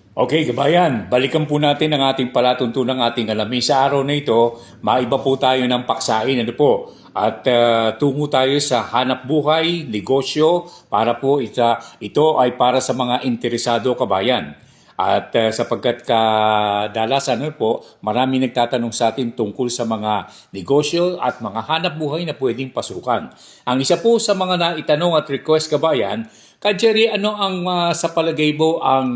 Okay, kabayan, balikan po natin ang ating palatuntunang ating alamin. Sa araw na ito, maiba po tayo ng paksain. Ano po? At tungo tayo sa hanap buhay, negosyo, para po ito ay para sa mga interesado kabayan. At sapagkat kadalasan ano po, marami nagtatanong sa atin tungkol sa mga negosyo at mga hanap buhay na pwedeng pasukan. Ang isa po sa mga naitanong at request kabayan, Jerry, ano ang sa palagay mo ang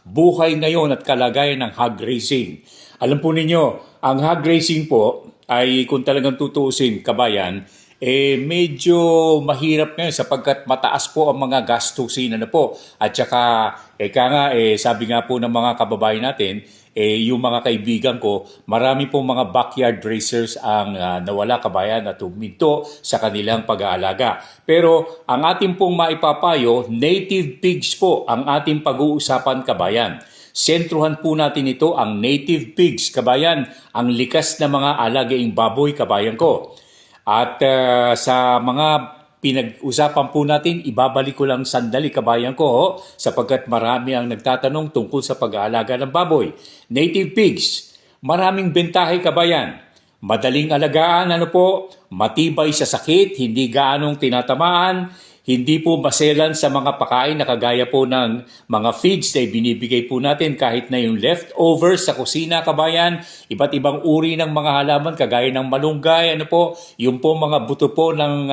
buhay ngayon at kalagayan ng hog racing? Alam po ninyo, ang hog racing po ay kung talagang tutuusin kabayan, medyo mahirap ngayon sapagkat mataas po ang mga gastusin po. At saka, sabi nga po ng mga kababayan natin, yung mga kaibigan ko, marami pong mga backyard racers ang nawala kabayan at huminto sa kanilang pag-aalaga. Pero ang ating pong maipapayo, native pigs po ang ating pag-uusapan kabayan. Sentruhan po natin ito ang native pigs kabayan, ang likas na mga alagaing baboy kabayan ko. At sa mga pinag-usapan po natin, ibabalik ko lang sandali kabayan ko sapagkat marami ang nagtatanong tungkol sa pag-aalaga ng baboy. Native pigs, maraming bentahe kabayan. Madaling alagaan, matibay sa sakit, hindi gaanong tinatamaan, hindi po maselan sa mga pakain na kagaya po ng mga feeds na binibigay po natin kahit na yung leftovers sa kusina kabayan, iba't ibang uri ng mga halaman kagaya ng malunggay, yung po mga buto po ng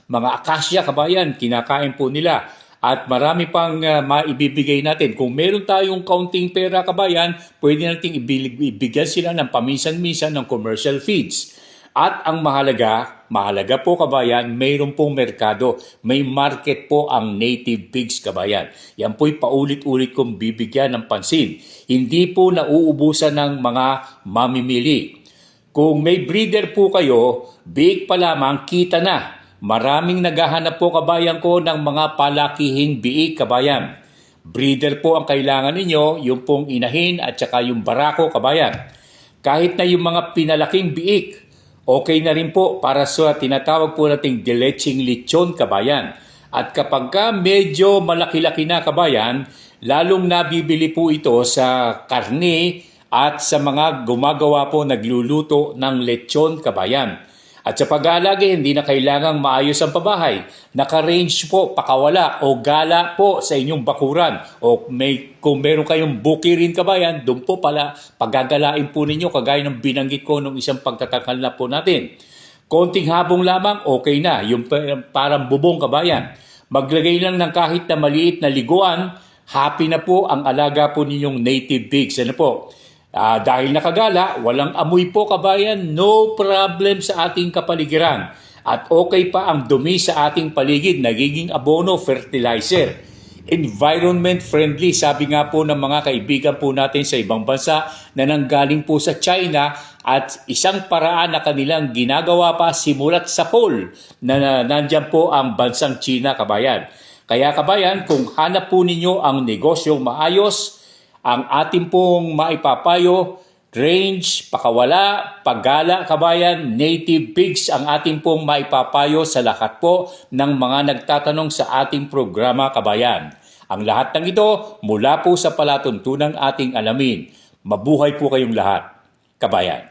mga akasya kabayan, kinakain po nila. At marami pang maibibigay natin. Kung meron tayong kaunting pera kabayan, pwede nating ibigyan sila ng paminsan-minsan ng commercial feeds. At ang mahalaga po kabayan, mayroon pong merkado. May market po ang native pigs kabayan. Yan po'y paulit-ulit kong bibigyan ng pansin. Hindi po nauubusan ng mga mamimili. Kung may breeder po kayo, big pa lamang kita na. Maraming naghahanap po kabayan ko ng mga palakihing biik kabayan. Breeder po ang kailangan ninyo, yung pong inahin at saka yung barako kabayan. Kahit na yung mga pinalaking biik, okay na rin po para sa tinatawag po nating deleching lechon kabayan. At kapag medyo malaki-laki na kabayan, lalong nabibili po ito sa karne at sa mga gumagawa po nagluluto ng lechon kabayan. At sa pag-aalaga, hindi na kailangang maayos ang pabahay. Naka-range po, pakawala o gala po sa inyong bakuran. O kung meron kayong bukirin kabayan, doon po pala paggagalain po ninyo kagaya ng binanggit ko nung isang pagtatakal na po natin. Konting habong lamang, okay na. Yung parang bubong kabayan. Maglagay lang ng kahit na maliit na liguan, happy na po ang alaga po ninyong native pigs. Dahil nakagala, walang amoy po kabayan, no problem sa ating kapaligiran. At okay pa ang dumi sa ating paligid, nagiging abono, fertilizer. Environment friendly, sabi nga po ng mga kaibigan po natin sa ibang bansa na nanggaling po sa China at isang paraan na kanilang ginagawa pa simulat sa pole na nandyan po ang bansang China kabayan. Kaya kabayan, kung hanap po ninyo ang negosyong maayos, ang ating pong maipapayo, range, pakawala, paggala kabayan, native pigs ang ating pong maipapayo sa lahat po ng mga nagtatanong sa ating programa kabayan. Ang lahat ng ito mula po sa palatuntunang ating alamin. Mabuhay po kayong lahat, kabayan.